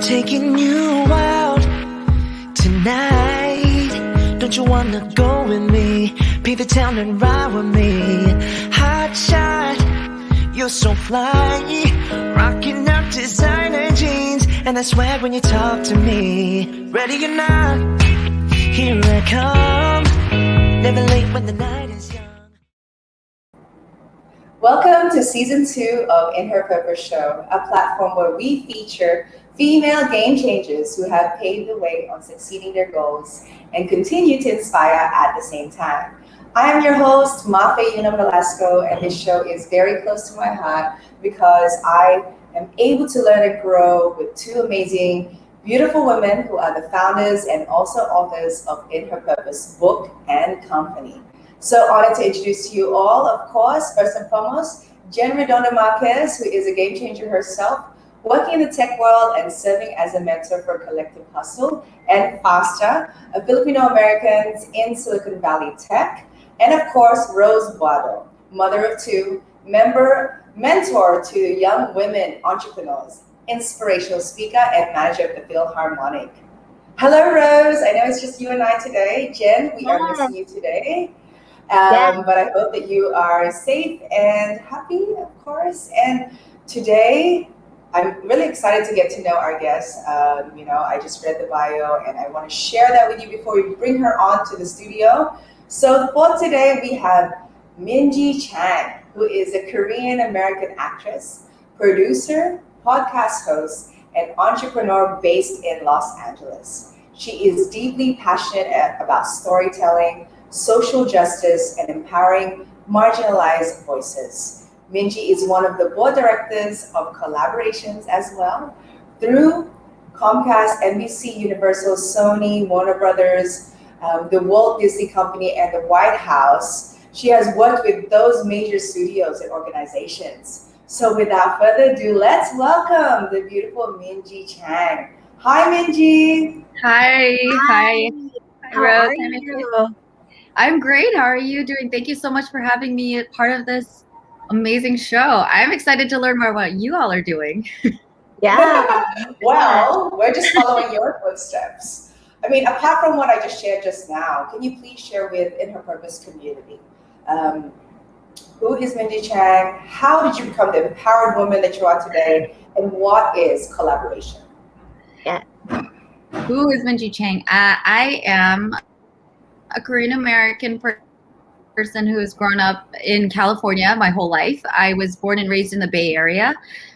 taking you out tonight. Don't you wanna go with me? Be the town and ride with me. Hot shot, you're so fly. Rocking out designer jeans and I swag when you talk to me. Ready or not, here I come. Never late when the night is young. Welcome to Season 2 of In Her Purpose Show, a platform where we feature female game changers who have paved the way on succeeding their goals and continue to inspire at the same time. I am your host, Mafe Yuna Velasco, and this show is very close to my heart because I am able to learn and grow with two amazing, beautiful women who are the founders and also authors of In Her Purpose book and company. So honored to introduce to you all, of course, first and foremost, Jen Redondo Marquez, who is a game changer herself, working in the tech world and serving as a mentor for Collective Hustle and Faster, a Filipino Americans in Silicon Valley Tech, and of course, Rose Guado, mother of two, mentor to young women entrepreneurs, inspirational speaker, and manager of the Philharmonic. Hello, Rose. I know it's just you and I today. Jen, we are missing you today. But I hope that you are safe and happy, of course. And today, I'm really excited to get to know our guest. I just read the bio and I want to share that with you before we bring her on to the studio. So for today, we have Minji Chang, who is a Korean-American actress, producer, podcast host, and entrepreneur based in Los Angeles. She is deeply passionate about storytelling, social justice, and empowering marginalized voices. Minji is one of the board directors of Collaborations as well. Through Comcast NBCUniversal, Sony, Warner Brothers, the Walt Disney Company, and the White House, she has worked with those major studios and organizations. So without further ado, let's welcome the beautiful Minji Chang. Hi, Minji. Hi. How Rose. are you? I'm great. How are you doing? Thank you so much for having me as part of this amazing show. I'm excited to learn more about what you all are doing. Yeah. Well, we're just following your footsteps. I mean, apart from what I just shared just now, can you please share with In Her Purpose community? Who is Minji Chang? How did you become the empowered woman that you are today? And what is Collaboration? Yeah. Who is Minji Chang? I am a Korean American person who has grown up in California my whole life. I was born and raised in the Bay Area.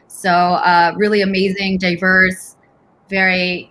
So really amazing, diverse, very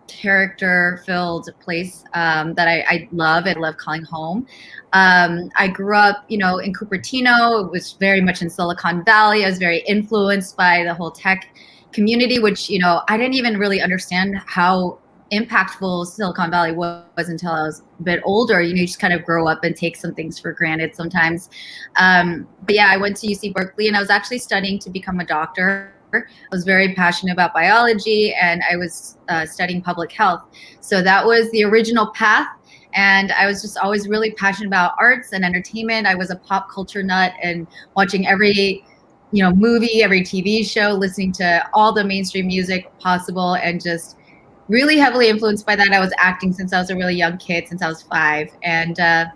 character-filled place that I love. I love calling home. I grew up, in Cupertino. It was very much in Silicon Valley. I was very influenced by the whole tech community, which, I didn't even really understand how impactful Silicon Valley was until I was a bit older. You just kind of grow up and take some things for granted sometimes. But yeah, I went to UC Berkeley and I was actually studying to become a doctor. I was very passionate about biology and I was studying public health. So that was the original path. And I was just always really passionate about arts and entertainment. I was a pop culture nut and watching every movie, every TV show, listening to all the mainstream music possible, and just really heavily influenced by that. I was acting since I was a really young kid, since I was 5. And, I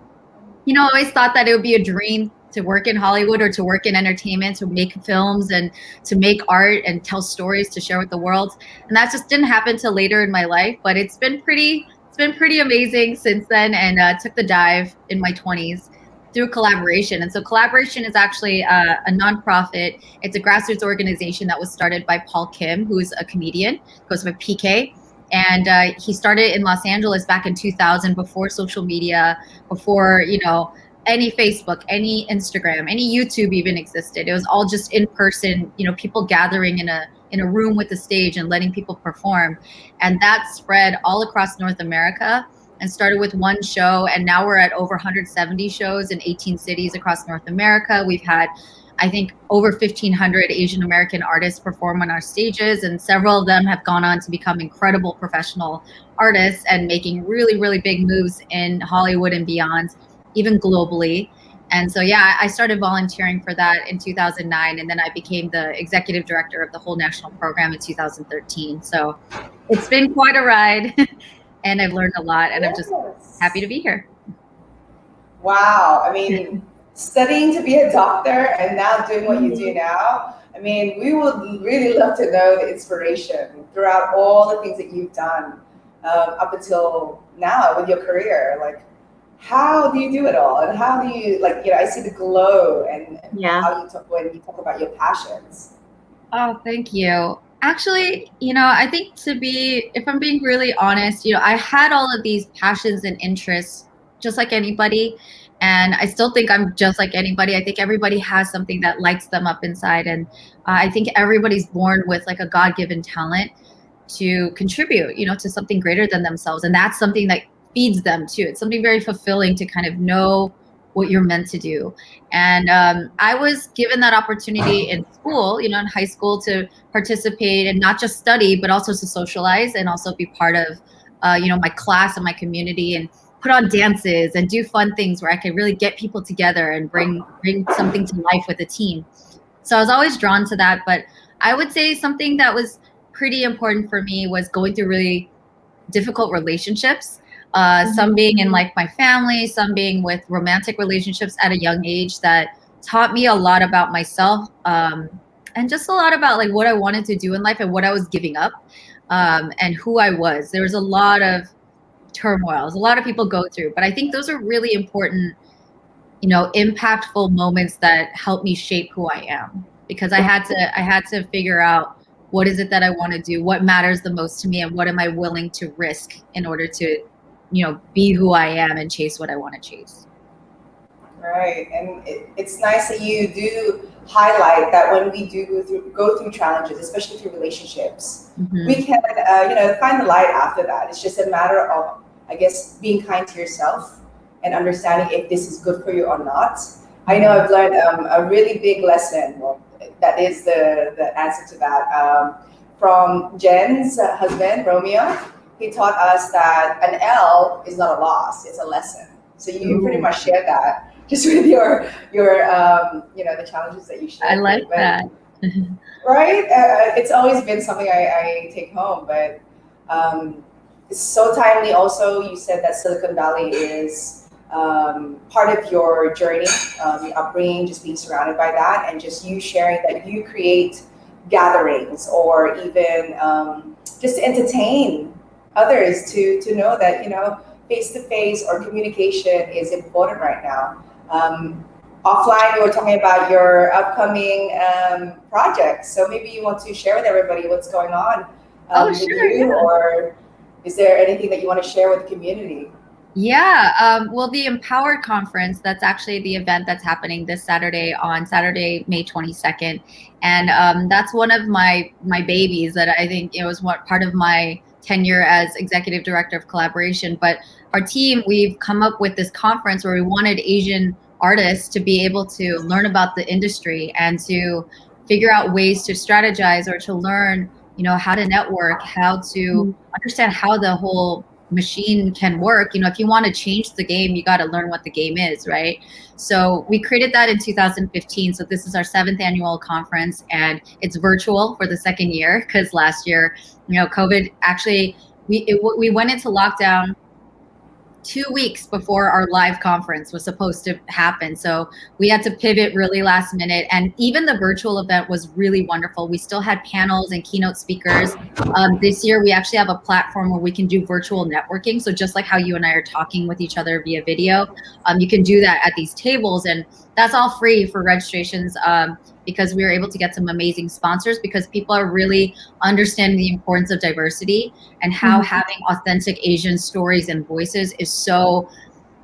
always thought that it would be a dream to work in Hollywood or to work in entertainment, to make films and to make art and tell stories to share with the world. And that just didn't happen till later in my life, but it's been pretty amazing since then. And took the dive in my 20s through Collaboration. And so Collaboration is actually a nonprofit. It's a grassroots organization that was started by Paul Kim, who is a comedian, goes by PK. And he started in Los Angeles back in 2000, before social media, before, any Facebook, any Instagram, any YouTube even existed. It was all just in person, people gathering in a room with a stage and letting people perform. And that spread all across North America and started with one show. And now we're at over 170 shows in 18 cities across North America. We've had, I think, over 1,500 Asian American artists perform on our stages, and several of them have gone on to become incredible professional artists and making really, really big moves in Hollywood and beyond, even globally. And so, yeah, I started volunteering for that in 2009, and then I became the executive director of the whole national program in 2013. So it's been quite a ride, and I've learned a lot, and I'm just happy to be here. Wow. I mean, studying to be a doctor and now doing what you do now, I mean, we would really love to know the inspiration throughout all the things that you've done up until now with your career. Like, how do you do it all? And how do you, like, I see the glow and Yeah. how you talk when you talk about your passions. Oh, thank you. Actually, I think if I'm being really honest, I had all of these passions and interests just like anybody. And I still think I'm just like anybody. I think everybody has something that lights them up inside. And I think everybody's born with like a God-given talent to contribute, to something greater than themselves. And that's something that feeds them too. It's something very fulfilling to kind of know what you're meant to do. And I was given that opportunity in school, in high school, to participate and not just study, but also to socialize and also be part of, my class and my community, and put on dances and do fun things where I could really get people together and bring something to life with a team. So I was always drawn to that. But I would say something that was pretty important for me was going through really difficult relationships. Some being in like my family, some being with romantic relationships at a young age, that taught me a lot about myself, and just a lot about like what I wanted to do in life and what I was giving up, and who I was. There was a lot of turmoil, a lot of people go through, but I think those are really important, impactful moments that helped me shape who I am, because I had to figure out what is it that I want to do, what matters the most to me, and what am I willing to risk in order to, be who I am and chase what I want to chase. Right, and it's nice that you do highlight that when we do go through challenges, especially through relationships, we can, find the light after that. It's just a matter of, I guess, being kind to yourself and understanding if this is good for you or not. I know I've learned a really big lesson. Well, that is the answer to that. From Jen's husband, Romeo, he taught us that an L is not a loss; it's a lesson. So you pretty much shared that just with your the challenges that you shared. I like that. Right? It's always been something I take home, but it's so timely. Also, you said that Silicon Valley is part of your journey, your upbringing, just being surrounded by that, and just you sharing that you create gatherings or even just to entertain others to know that face-to-face or communication is important right now. Offline, we were talking about your upcoming projects, so maybe you want to share with everybody what's going on with you, or is there anything that you want to share with the community? Yeah, well, the Empowered Conference, that's actually the event that's happening this Saturday, on Saturday, May 22nd. And that's one of my babies that I think it was part of my tenure as executive director of Kollaboration. But our team, we've come up with this conference where we wanted Asian artists to be able to learn about the industry and to figure out ways to strategize or to learn, how to network, how to understand how the whole machine can work. If you want to change the game, you got to learn what the game is, right? So we created that in 2015. So this is our 7th annual conference, and it's virtual for the second year because last year, COVID actually, we went into lockdown 2 weeks before our live conference was supposed to happen. So we had to pivot really last minute. And even the virtual event was really wonderful. We still had panels and keynote speakers. This year, we actually have a platform where we can do virtual networking. So just like how you and I are talking with each other via video, you can do that at these tables. And that's all free for registrations, because we were able to get some amazing sponsors, because people are really understanding the importance of diversity and how having authentic Asian stories and voices is so,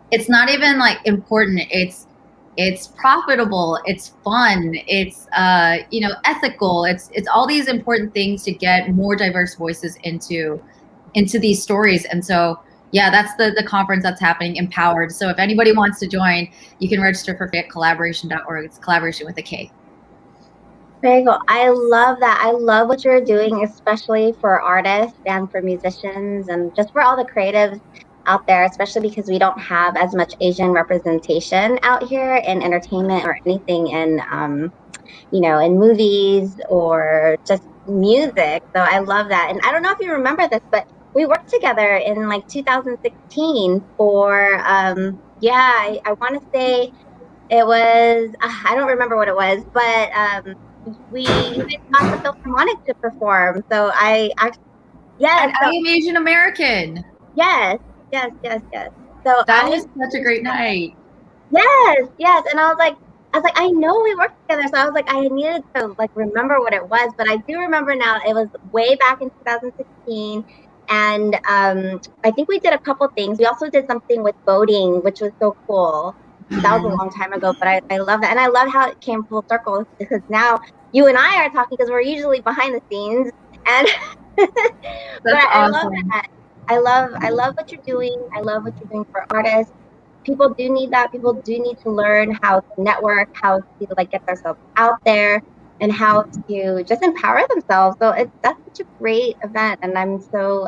it's not even like important. It's profitable, it's fun, it's ethical. It's all these important things to get more diverse voices into these stories. And so yeah, that's the conference that's happening, Empowered. So if anybody wants to join, you can register for kollaboration.org. It's collaboration with a K. Very cool. I love that. I love what you're doing, especially for artists and for musicians and just for all the creatives. out there, especially because we don't have as much Asian representation out here in entertainment or anything in movies or just music. So I love that. And I don't know if you remember this, but we worked together in like 2016 for, I want to say it was, I don't remember what it was, but you guys got the Philharmonic to perform. So And yes, I am Asian American. yes, yes. So That was such a great night. Yes. And I was like, I know we worked together. So I was like, I needed to like remember what it was, but I do remember now. It was way back in 2016. And I think we did a couple things. We also did something with boating, which was so cool. That was a long time ago, but I love that. And I love how it came full circle because now you and I are talking because we're usually behind the scenes. And but That's I love awesome. that. I love what you're doing. I love what you're doing for artists. People do need that. People do need to learn how to network, how to like get themselves out there, and how to just empower themselves. So that's such a great event, and I'm so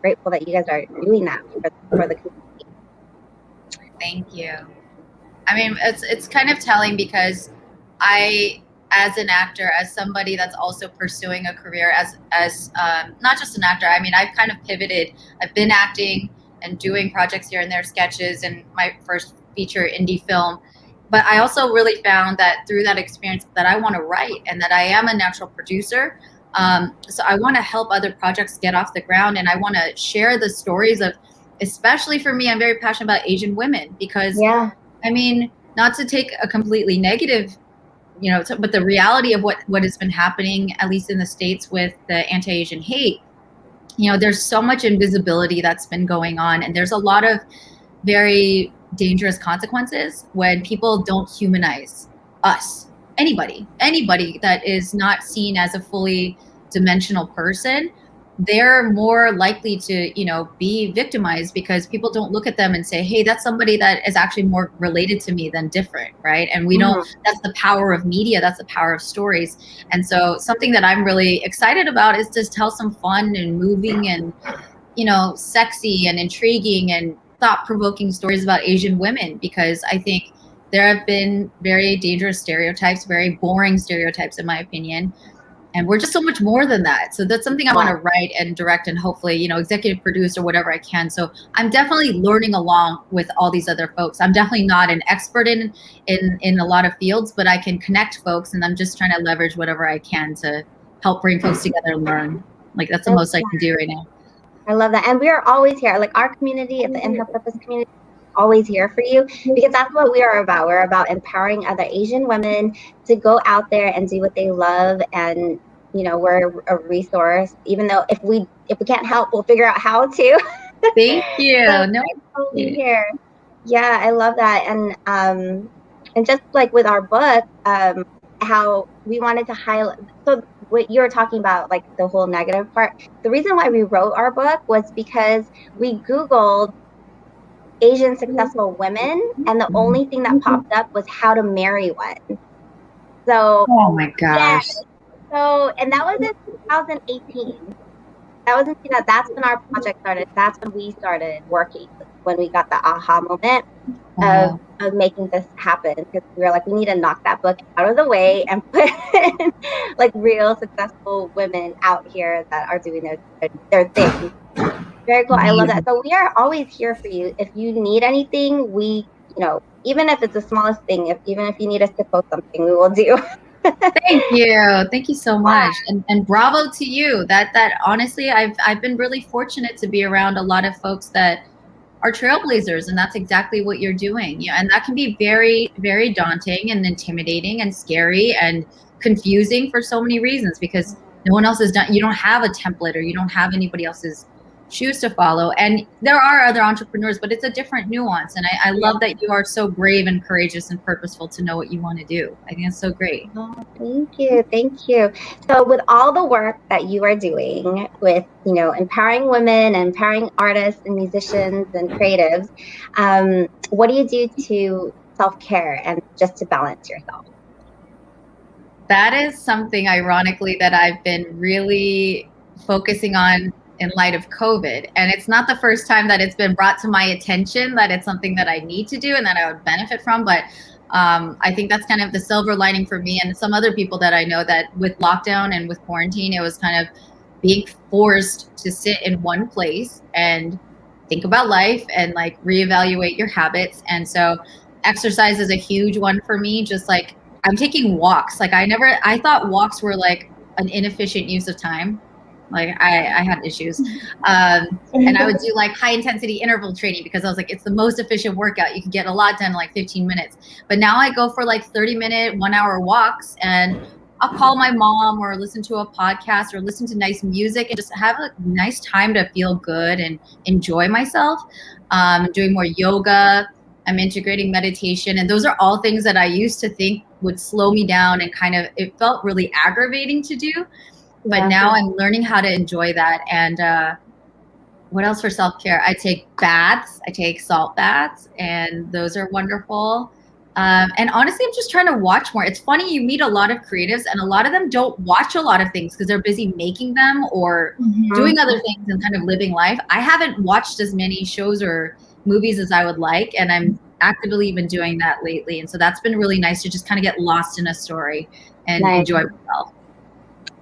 grateful that you guys are doing that for the community. Thank you. I mean, it's kind of telling because I, as an actor, as somebody that's also pursuing a career as not just an actor. I mean, I've kind of pivoted. I've been acting and doing projects here and there, sketches, and my first feature indie film. But I also really found that through that experience that I want to write and that I am a natural producer. So I want to help other projects get off the ground, and I want to share the stories of, especially for me, I'm very passionate about Asian women because Yeah. I mean, not to take a completely negative, but the reality of what has been happening, at least in the States, with the anti-Asian hate, there's so much invisibility that's been going on, and there's a lot of very dangerous consequences when people don't humanize us, anybody that is not seen as a fully dimensional person. They're more likely to be victimized because people don't look at them and say, hey, that's somebody that is actually more related to me than different, right? And we don't, that's the power of media, that's the power of stories. And so something that I'm really excited about is to tell some fun and moving and sexy and intriguing and thought-provoking stories about Asian women, because I think there have been very dangerous stereotypes, very boring stereotypes in my opinion, and we're just so much more than that. So that's something I want to write and direct and hopefully executive produce or whatever I can. So I'm definitely learning along with all these other folks. I'm definitely not an expert in a lot of fields, but I can connect folks, and I'm just trying to leverage whatever I can to help bring folks together and learn. Like that's the most I can do right now. I love that. And we are always here. Like our community at the In Her Purpose community, always here for you because that's what we are about. We're about empowering other Asian women to go out there and do what they love. And, we're a resource, even though if we can't help, we'll figure out how to. Thank you. So totally here. Yeah, I love that. And just like with our book, how we wanted to highlight, so what you're talking about, like the whole negative part, the reason why we wrote our book was because we Googled Asian successful women, and the only thing that popped up was how to marry one. So, oh my gosh. So, and that was in 2018. That's when our project started. That's when we started working, when we got the aha moment of making this happen, because we were like, we need to knock that book out of the way and put like real successful women out here that are doing their thing. Very cool. I love that. So we are always here for you. If you need anything, even if it's the smallest thing, even if you need us to post something, we will do. Thank you so much, and bravo to you. That honestly, I've been really fortunate to be around a lot of folks that are trailblazers, and that's exactly what you're doing. And that can be very, very daunting and intimidating and scary and confusing for so many reasons, because no one else has done. You don't have a template, or you don't have anybody else's shoes to follow. And there are other entrepreneurs, but it's a different nuance. And I love that you are so brave and courageous and purposeful to know what you want to do. I think it's so great. Oh, thank you. So with all the work that you are doing with, empowering women and empowering artists and musicians and creatives, what do you do to self-care and just to balance yourself? That is something, ironically, that I've been really focusing on in light of COVID. And it's not the first time that it's been brought to my attention that it's something that I need to do and that I would benefit from. But I think that's kind of the silver lining for me and some other people that I know, that with lockdown and with quarantine, it was kind of being forced to sit in one place and think about life and like reevaluate your habits. And so exercise is a huge one for me. Just like I'm taking walks. Like I thought walks were like an inefficient use of time. Like I had issues. And I would do like high intensity interval training because I was like, it's the most efficient workout. You can get a lot done in like 15 minutes. But now I go for like 30-minute, 1 hour walks, and I'll call my mom or listen to a podcast or listen to nice music and just have a nice time to feel good and enjoy myself. Doing more yoga. I'm integrating meditation. And those are all things that I used to think would slow me down and kind of, it felt really aggravating to do. But now I'm learning how to enjoy that. And what else for self-care? I take baths. I take salt baths, and those are wonderful. And honestly, I'm just trying to watch more. It's funny, you meet a lot of creatives and a lot of them don't watch a lot of things because they're busy making them or doing other things and kind of living life. I haven't watched as many shows or movies as I would like, and I'm actively been doing that lately. And so that's been really nice to just kind of get lost in a story and enjoy myself.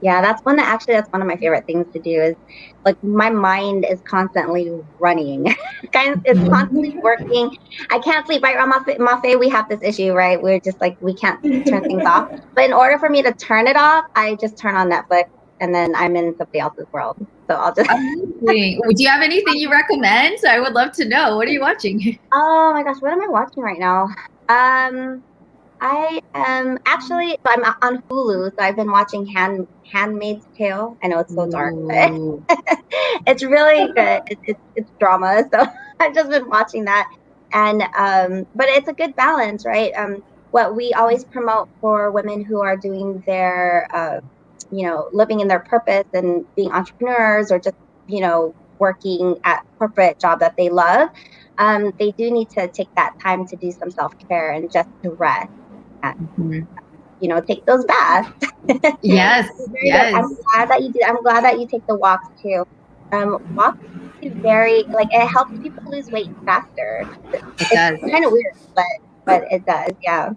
Yeah, that's one of my favorite things to do, is like my mind is constantly running. It's constantly working. I can't sleep, right? Mafe, we have this issue, right? We're just like, we can't turn things off. But in order for me to turn it off, I just turn on Netflix and then I'm in somebody else's world. So I'll just. Do you have anything you recommend? I would love to know. What are you watching? Oh my gosh, what am I watching right now? I am actually, so I'm on Hulu, so I've been watching Handmaid's Tale. I know it's so dark, but it's really good. It's drama, so I've just been watching that, and but it's a good balance, right? What we always promote for women who are doing their, living in their purpose and being entrepreneurs, or just working at corporate job that they love, they do need to take that time to do some self-care and just to rest. Take those baths. Yes. Yes. I'm glad that you do. I'm glad that you take the walks too. Walks is very, like, it helps people lose weight faster. It's kind of weird, but it does. Yeah.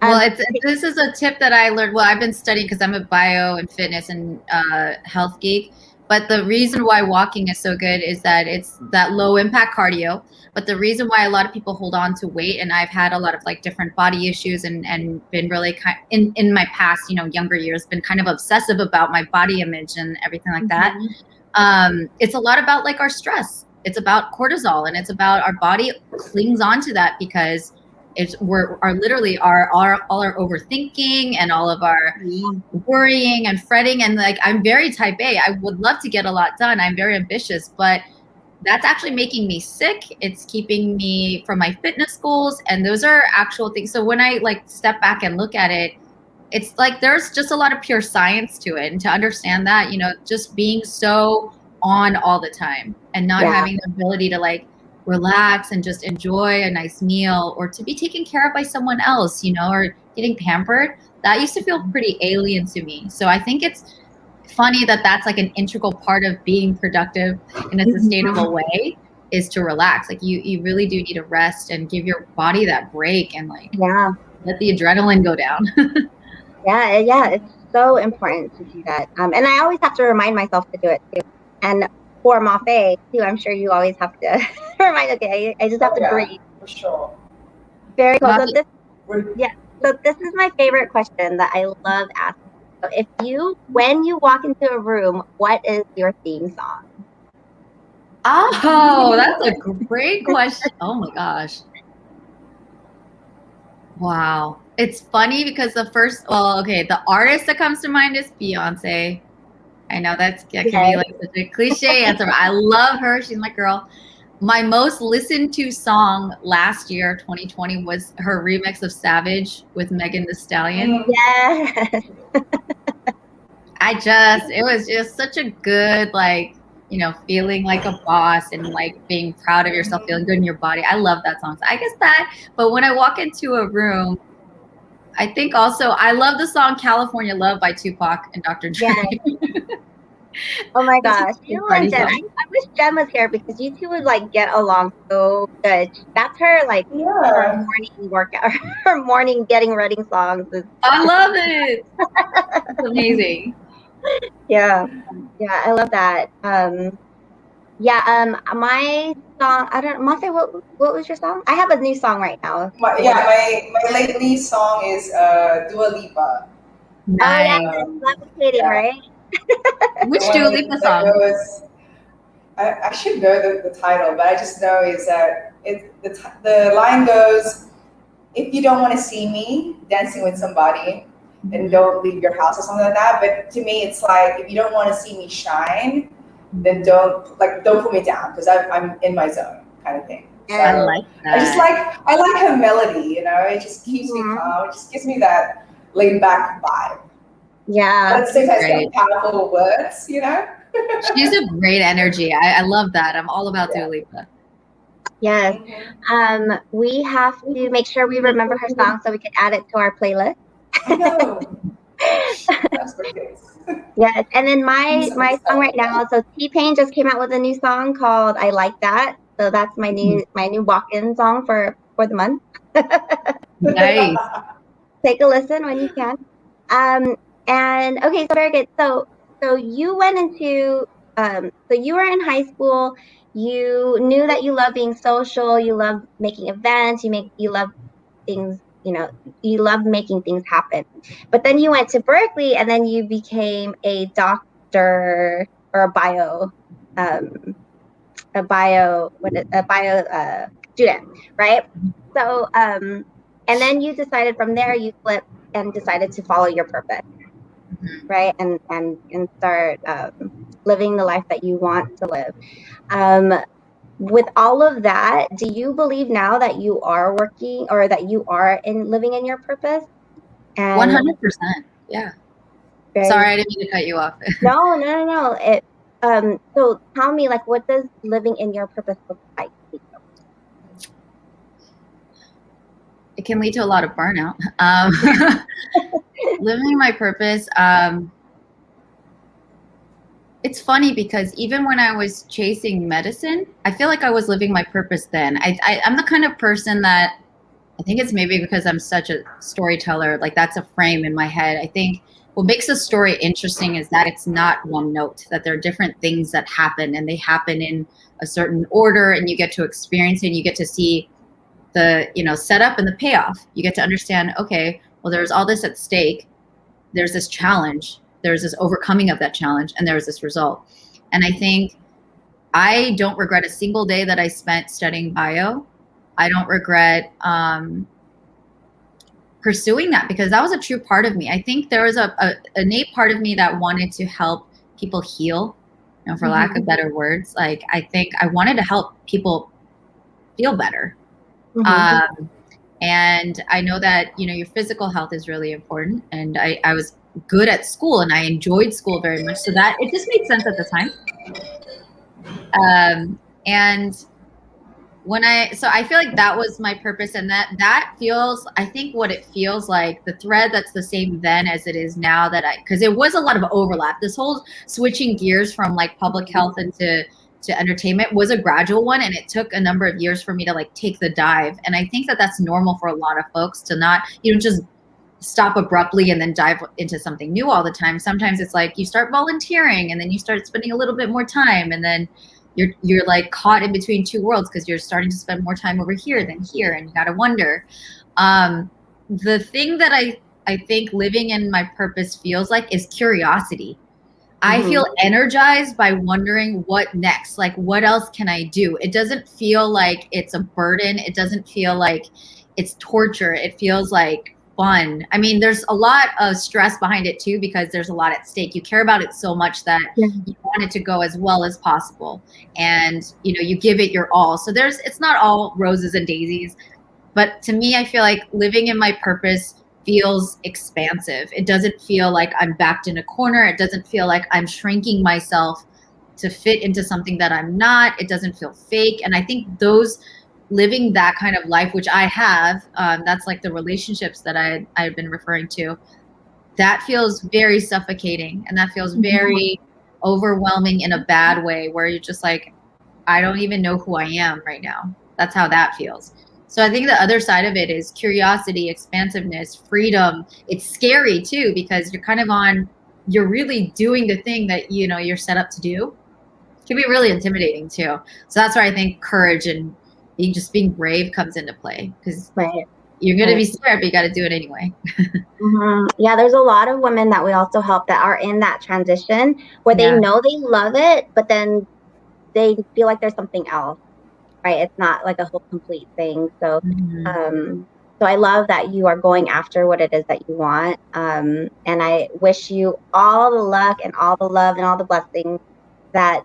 Well, this is a tip that I learned. Well, I've been studying because I'm a bio and fitness and health geek. But the reason why walking is so good is that it's that low impact cardio. But the reason why a lot of people hold on to weight, and I've had a lot of like different body issues and been really in my past, younger years, been kind of obsessive about my body image and everything like that. It's a lot about like our stress. It's about cortisol, and it's about our body clings onto that because we're literally all our overthinking and all of our worrying and fretting. And like, I'm very type A. I would love to get a lot done. I'm very ambitious, but that's actually making me sick. It's keeping me from my fitness goals. And those are actual things. So when I like step back and look at it, it's like, there's just a lot of pure science to it. And to understand that, just being so on all the time and not having the ability to like relax and just enjoy a nice meal, or to be taken care of by someone else, or getting pampered, that used to feel pretty alien to me. So I think it's funny that that's like an integral part of being productive in a sustainable way, is to relax. Like you really do need to rest and give your body that break and like let the adrenaline go down. Yeah, it's so important to do that. And I always have to remind myself to do it too. And for Mafe too, I'm sure you always have to remind, okay, I just have to breathe. For sure. Very cool. So this is my favorite question that I love asking. So when you walk into a room, what is your theme song? Oh, that's a great question. Oh my gosh. Wow. It's funny because the artist that comes to mind is Beyonce. I know that can be like such a cliche answer, but I love her. She's my girl. My most listened to song last year, 2020, was her remix of Savage with Megan Thee Stallion. Yes. It was just such a good, like, feeling like a boss and like being proud of yourself, feeling good in your body. I love that song. So I guess that, but when I walk into a room, I think also I love the song California Love by Tupac and Dr. Dre. Oh my This is gosh, a you party and Jen. song. I wish Jen was here because you two would like get along so good. That's her like her Yeah. morning workout, her morning getting ready songs. I love it. It's amazing. Yeah, yeah, I love that. Yeah, my song. I don't. Martha, what was your song? I have a new song right now. My, The yeah, one. my lately song is Dua Lipa. Oh yeah, Nice. levitating, Yeah, right? the Which one Dua Lipa that song? goes. I should know the title, but I just know is that the line goes, if you don't want to see me dancing with somebody, then don't leave your house or something like that. But to me, it's like if you don't want to see me shine, then don't put me down because I'm in my zone kind of thing. I And So like that. I like her melody. It just keeps me mhm, calm. It just gives me that laid back vibe. But yeah, at the same time, it's Great. got powerful words. She's a great energy. I love that. I'm all about Dua Yeah. Lipa. yes. Mhm. We have to make sure we remember her song so we can add it to our playlist. I know. That's the case. Yes, and then He's my song right nostalgia. now. So T-Pain just came out with a new song called "I Like That." So that's Mhm. my new walk-in song for the month. Nice. Take a listen when you can. Um, and okay, so very good. So you went into so you were in high school. You knew that you love being social. You love making events. You love things. You love making things happen. But then you went to Berkeley, and then you became a doctor or um, a bio student, right? So and then you decided from there you flipped and decided to follow your purpose, Mhm. right? And start living the life that you want to live. Um, with all of that, do you believe now that you are working or that you are in living in your purpose? And 100%. Yeah. very Sorry, I didn't mean to cut you off. no. So tell me, like, what does living in your purpose look like? It can lead to a lot of burnout. Living my purpose. It's funny because even when I was chasing medicine, I feel like I was living my purpose then. I'm the kind of person that I think it's maybe because I'm such a storyteller, like that's a frame in my head. I think what makes a story interesting is that it's not one note, that there are different things that happen and they happen in a certain order and you get to experience it and you get to see the, setup and the payoff. You get to understand, okay, well, there's all this at stake. There's this challenge. There's this overcoming of that challenge and there's this result. And I think I don't regret a single day that I spent studying bio. I don't regret pursuing that because that was a true part of me. I think there was a innate part of me that wanted to help people heal, for lack of better words. Like I think I wanted to help people feel better. Mm-hmm. And I know that, your physical health is really important. And I was good at school and I enjoyed school very much. So that it just made sense at the time. And so I feel like that was my purpose and that feels, I think what it feels like, the thread that's the same then as it is now because it was a lot of overlap. This whole switching gears from like public health into entertainment was a gradual one. And it took a number of years for me to like take the dive. And I think that that's normal for a lot of folks to not, just stop abruptly and then dive into something new all the time. Sometimes it's like you start volunteering and then you start spending a little bit more time and then you're like caught in between two worlds because you're starting to spend more time over here than here and you got to wonder. The thing that I think living in my purpose feels like is curiosity. I Mm-hmm. feel energized by wondering what next, like what else can I do? It doesn't feel like it's a burden. It doesn't feel like it's torture. It feels like fun. I mean, there's a lot of stress behind it too, because there's a lot at stake. You care about it so much that Yeah. you want it to go as well as possible. And, you give it your all. So it's not all roses and daisies. But to me, I feel like living in my purpose feels expansive. It doesn't feel like I'm backed in a corner. It doesn't feel like I'm shrinking myself to fit into something that I'm not. It doesn't feel fake. And I think living that kind of life, which I have, that's like the relationships that I've been referring to, that feels very suffocating and that feels very overwhelming in a bad way where you're just like, I don't even know who I am right now. That's how that feels. So I think the other side of it is curiosity, expansiveness, freedom. It's scary too, because you're really doing the thing that, you know, you're set up to do. It can be really intimidating too. So that's where I think courage and being brave comes into play, because you're going to be scared, but you got to do it anyway. Yeah, there's a lot of women that we also help that are in that transition where they know they love it, but then they feel like there's something else, right? It's not like a whole complete thing. So, so I love that you are going after what it is that you want. And I wish you all the luck and all the love and all the blessings that,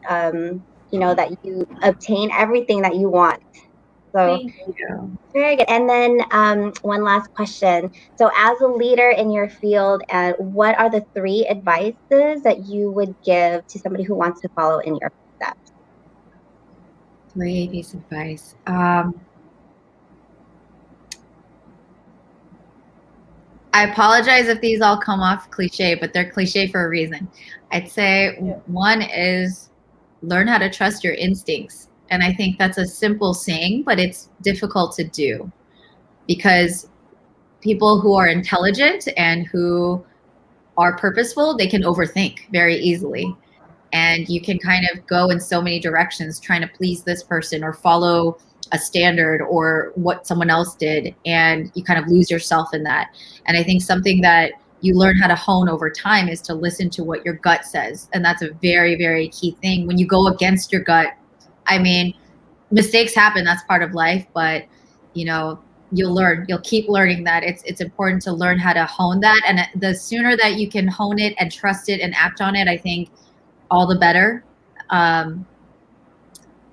you know, that you obtain everything that you want. So Thank you. very good. And then one last question. So as a leader in your field, what are the 3 advices that you would give to somebody who wants to follow in your steps? 3 pieces of advice. I apologize if these all come off cliche, but they're cliche for a reason. I'd say one is learn how to trust your instincts. And I think that's a simple saying, but it's difficult to do, because people who are intelligent and who are purposeful, they can overthink very easily. And you can kind of go in so many directions trying to please this person or follow a standard or what someone else did, and you kind of lose yourself in that. And I think something that you learn how to hone over time is to listen to what your gut says. And that's a very, very key thing. When you go against your gut, I mean, mistakes happen, that's part of life, but you know, you'll keep learning that it's important to learn how to hone that. And the sooner that you can hone it and trust it and act on it, I think all the better. And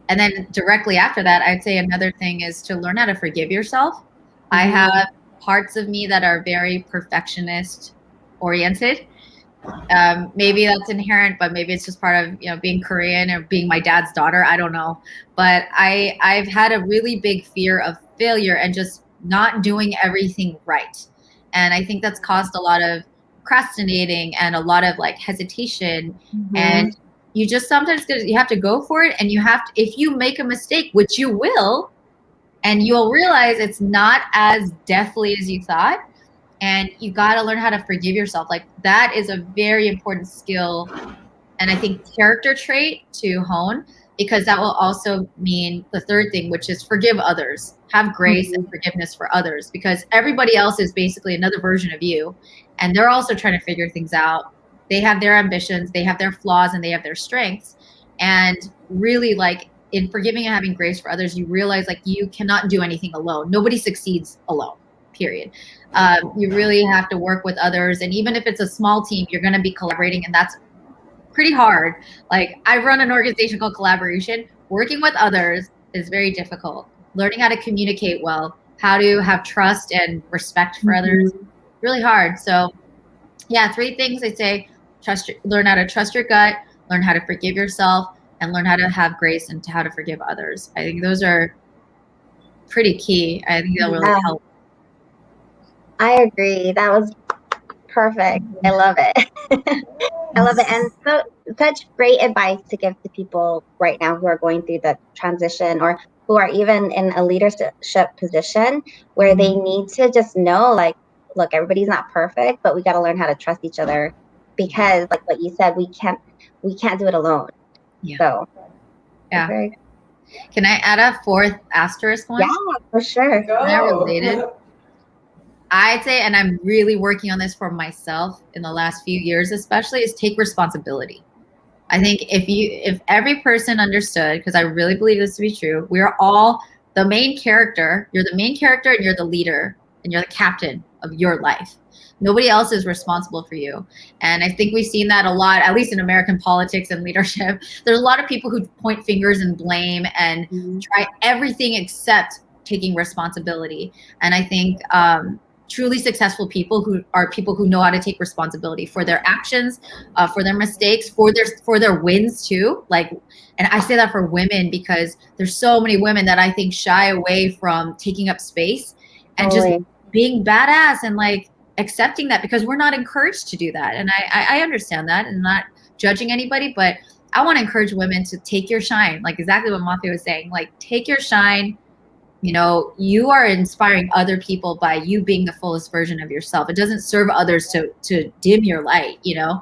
then directly after that, I'd say another thing is to learn how to forgive yourself. I have parts of me that are very perfectionist oriented. Maybe that's inherent, but maybe it's just part of, you know, being Korean or being my dad's daughter. I don't know. But I've had a really big fear of failure and just not doing everything right. And I think that's caused a lot of procrastinating and a lot of like hesitation. And you just sometimes you have to go for it, and you have to, if you make a mistake, which you will, and you'll realize it's not as deathly as you thought. And you got to learn how to forgive yourself. Like that is a very important skill. And I think character trait to hone, because that will also mean the third thing, which is forgive others, have grace and forgiveness for others, because everybody else is basically another version of you. And they're also trying to figure things out. They have their ambitions, they have their flaws, and they have their strengths. And really, like in forgiving and having grace for others, you realize like you cannot do anything alone. Nobody succeeds alone, period. You really have to work with others. And even if it's a small team, you're going to be collaborating, and that's pretty hard. Like I run an organization called Kollaboration. Working with others is very difficult. Learning how to communicate well, how to have trust and respect for others, really hard. So yeah, 3 things I'd say: learn how to trust your gut, learn how to forgive yourself, and learn how to have grace and how to forgive others. I think those are pretty key. I think they'll really help. I agree. That was perfect. I love it. I love it. And so such great advice to give to people right now who are going through the transition, or who are even in a leadership position where they need to just know, like, look, everybody's not perfect, but we got to learn how to trust each other, because like what you said, we can't do it alone. So yeah. Can I add a 4th asterisk one? Yeah, for sure. Not related. I'd say, and I'm really working on this for myself in the last few years, especially, is take responsibility. I think if every person understood, because I really believe this to be true, we're all the main character. You're the main character, and you're the leader, and you're the captain of your life. Nobody else is responsible for you. And I think we've seen that a lot, at least in American politics and leadership. There's a lot of people who point fingers and blame and try everything except taking responsibility. And I think truly successful people are people who know how to take responsibility for their actions, for their mistakes, for their wins too. Like, and I say that for women because there's so many women that I think shy away from taking up space and just being badass and like accepting that, because we're not encouraged to do that. And I understand that, and not judging anybody, but I want to encourage women to take your shine, like exactly what Mafe was saying, like take your shine. You know, you are inspiring other people by you being the fullest version of yourself. It doesn't serve others to dim your light, you know?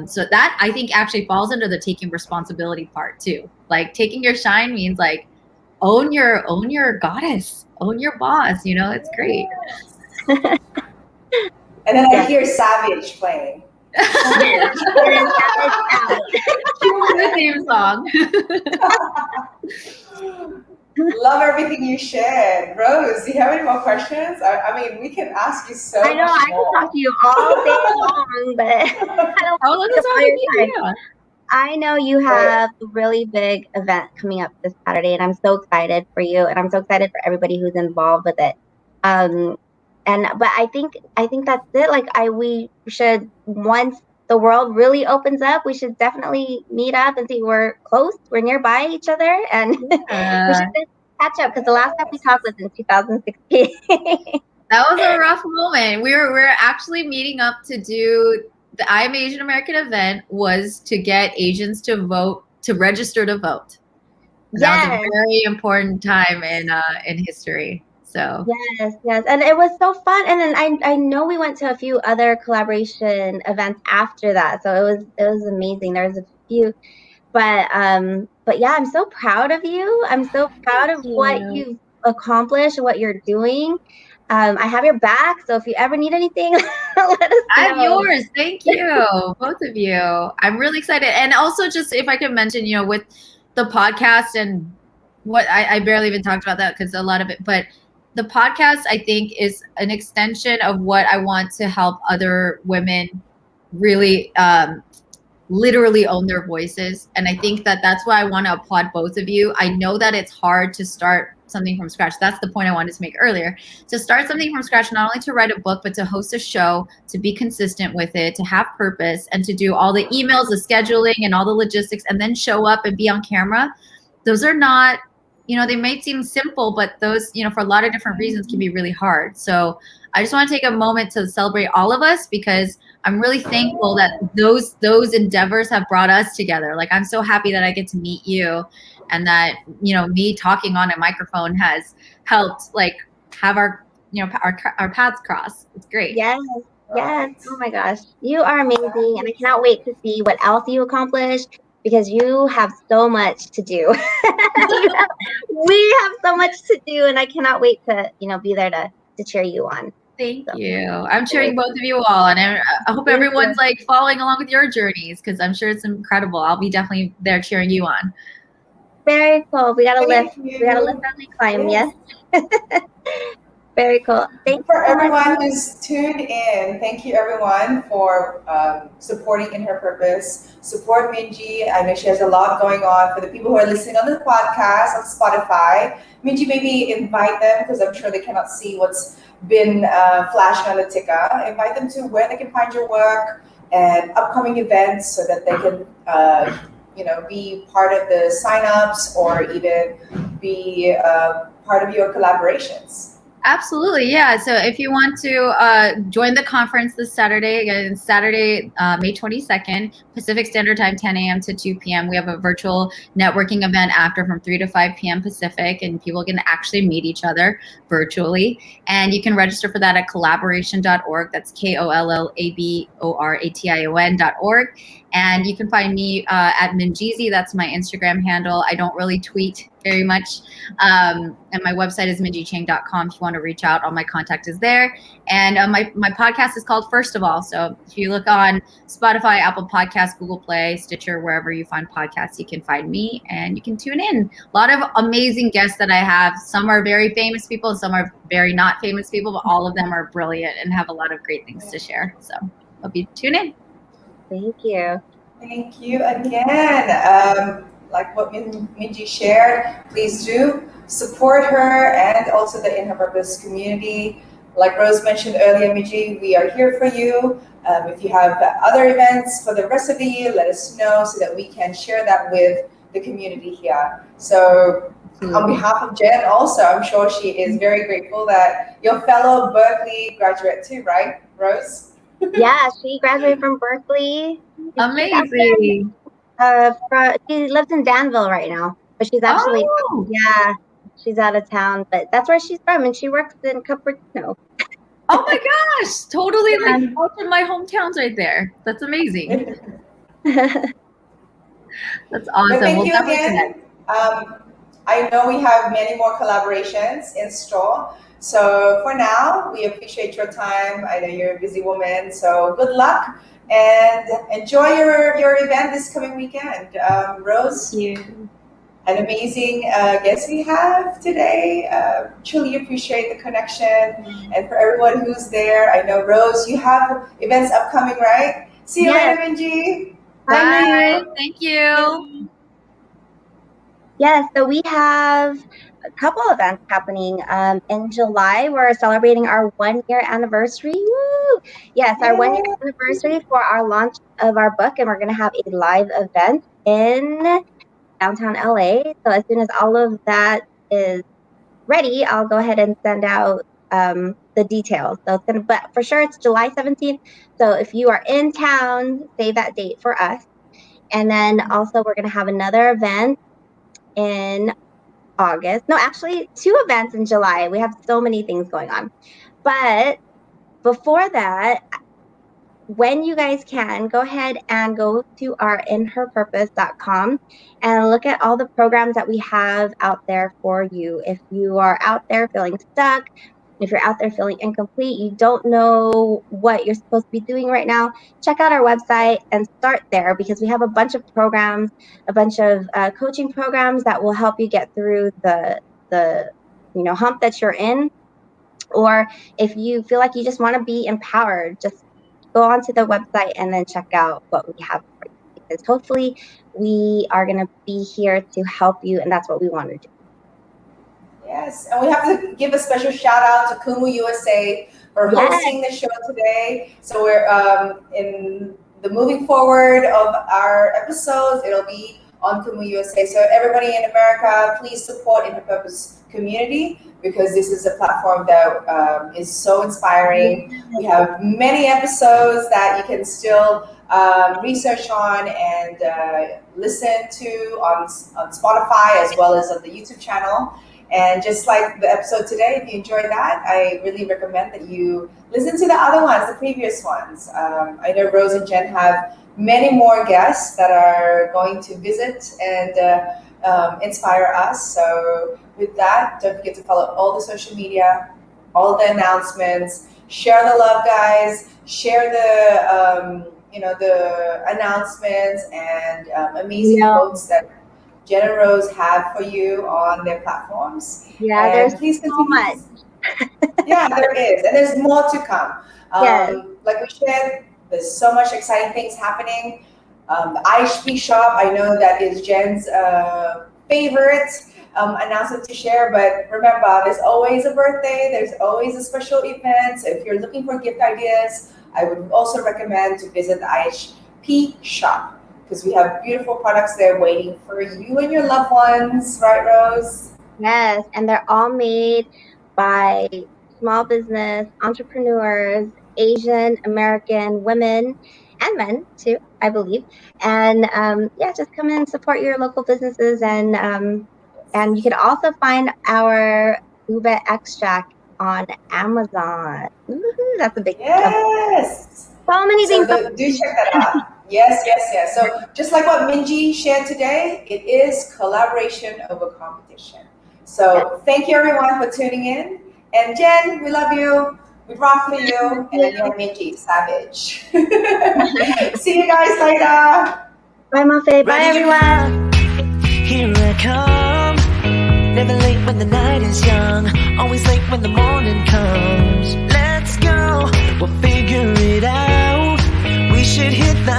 So that I think actually falls under the taking responsibility part too. Like taking your shine means like own your goddess, own your boss, you know, it's great. And then I hear Savage playing. Yes. The theme song. Love everything you shared. Rose, do you have any more questions? I mean, we can ask you so I know much I more. can talk to you all day long, but I don't Oh, want let's to talk all your to time. you. Yeah. I know you have a really big event coming up this Saturday, and I'm so excited for you, and I'm so excited for everybody who's involved with it. But I think that's it. Like we should, once the world really opens up, we should definitely meet up and see we're close, we're nearby each other, and we should just catch up because the last time we talked was in 2016. That was a rough moment. We're actually meeting up to do the I Am Asian American event was to get Asians to vote, to register to vote. And that was a very important time in history. So Yes, and it was so fun. And then I know we went to a few other collaboration events after that, so it was amazing. There was a few, but yeah, I'm so proud of you. I'm so proud of what you've accomplished, what you're doing. I have your back, so if you ever need anything, let us know. I have yours. Thank you, both of you. I'm really excited. And also, just if I could mention, you know, with the podcast and what I barely even talked about that because a lot of it, but the podcast I think is an extension of what I want to help other women really literally own their voices. And I think that that's why I want to applaud both of you. I know that it's hard to start something from scratch. That's the point I wanted to make earlier. To start something from scratch, not only to write a book, but to host a show, to be consistent with it, to have purpose, and to do all the emails, the scheduling, and all the logistics, and then show up and be on camera. Those are not, you know, they may seem simple, but those, you know, for a lot of different reasons can be really hard. So I just want to take a moment to celebrate all of us because I'm really thankful that those endeavors have brought us together. Like I'm so happy that I get to meet you and that, you know, me talking on a microphone has helped like have our, you know, our paths cross. It's great. Yes. Oh my gosh. You are amazing. And I cannot wait to see what else you accomplish because you have so much to do. We have so much to do and I cannot wait to, you know, be there to cheer you on. Thank you. I'm cheering both of you all, and I hope everyone's like following along with your journeys because I'm sure it's incredible. I'll be definitely there cheering you on. Very cool. We gotta lift. We gotta lift as we climb. Yes. Very cool. Thank you for everyone who's tuned in. Thank you everyone for supporting In Her Purpose. Support Minji. I know she has a lot going on. For the people who are listening on the podcast on Spotify, Minji, maybe invite them because I'm sure they cannot see what's been flashing on the ticker. Invite them to where they can find your work and upcoming events so that they can you know, be part of the signups or even be part of your collaborations. Absolutely, yeah. So if you want to join the conference this Saturday, again, Saturday, May 22nd, Pacific Standard Time, 10 a.m. to 2 p.m. We have a virtual networking event after from 3 to 5 p.m. Pacific, and people can actually meet each other virtually. And you can register for that at kollaboration.org. That's KOLLABORATION.org. And you can find me at Minjizi. That's my Instagram handle. I don't really tweet very much. And my website is minjichang.com. If you want to reach out, all my contact is there. And my podcast is called First of All. So if you look on Spotify, Apple Podcasts, Google Play, Stitcher, wherever you find podcasts, you can find me and you can tune in. A lot of amazing guests that I have. Some are very famous people, some are very not famous people, but all of them are brilliant and have a lot of great things to share. So hope you tune in. Thank you. Thank you again. Like what Minji shared, please do support her and also the In Her Purpose community. Like Rose mentioned earlier, Minji, we are here for you. If you have other events for the rest of the year, let us know so that we can share that with the community here. So on behalf of Jen also, I'm sure she is very grateful that your fellow Berkeley graduate too, right, Rose? Yeah, she graduated from Berkeley. Amazing. She lives in Danville right now, but she's actually, Oh, yeah, she's out of town, but that's where she's from, and she works in Cupertino. oh my gosh. Totally like Um, both of my hometowns right there. That's amazing. That's But awesome. thank We'll you definitely connect. again. I know we have many more collaborations in store. So for now, we appreciate your time. I know you're a busy woman, so good luck and enjoy your event this coming weekend. Rose, You. an amazing guest we have today. Truly appreciate the connection. And for everyone who's there, I know, Rose, you have events upcoming, right? See you Yes. later, Minji. Bye. Thank you. Yes, so we have a couple events happening. In July, we're celebrating our 1 year anniversary. Woo! Yes, our 1 year Yeah. anniversary for our launch of our book, and we're going to have a live event in downtown LA. So as soon as all of that is ready, I'll go ahead and send out the details. So it's gonna, but for sure it's July 17th. So if you are in town, save that date for us. And then also we're gonna have another event in August. No, actually 2 events in July. We have so many things going on. But before that, when you guys can, go ahead and go to our inherpurpose.com and look at all the programs that we have out there for you. If you are out there feeling stuck, if you're out there feeling incomplete, you don't know what you're supposed to be doing right now, check out our website and start there, because we have a bunch of programs, a bunch of coaching programs that will help you get through the hump that you're in. Or if you feel like you just want to be empowered, just go onto the website and then check out what we have for you, because hopefully we are going to be here to help you, and that's what we want to do. Yes, and we have to give a special shout out to Kumu USA for hosting the show today. So we're in the moving forward of our episodes, it'll be on Kumu USA. So everybody in America, please support In Her Purpose community, because this is a platform that is so inspiring. We have many episodes that you can still research on and listen to on Spotify, as well as on the YouTube channel. And just like the episode today, if you enjoyed that, I really recommend that you listen to the other ones, the previous ones. I know Rose and Jen have many more guests that are going to visit and inspire us. So with that, don't forget to follow all the social media, all the announcements, share the love, guys, share the the announcements and amazing quotes that Jen and Rose have for you on their platforms. Yeah, and there's please so much. Yeah, there is, and there's more to come. Yes. Like we said, there's so much exciting things happening. The IHP shop, I know that is Jen's favorite announcement to share, but remember, there's always a birthday, there's always a special event. So if you're looking for gift ideas, I would also recommend to visit the IHP shop, because we have beautiful products there waiting for you and your loved ones, right, Rose? Yes, and they're all made by small business entrepreneurs, Asian American women and men too, I believe. And just come in and support your local businesses. And you can also find our ube extract on Amazon. Woo-hoo, that's a big Yes. So many things. Do check that out. Yes. So just like what Minji shared today, it is collaboration over competition. So thank you everyone for tuning in. And Jen, we love you. We rock for you. And then you're Minji, savage. See you guys later. Bye, Mafe. Bye, everyone. Here I come. Never late when the night is young. Always late when the morning comes. Let's go. We'll figure it out. We should hit the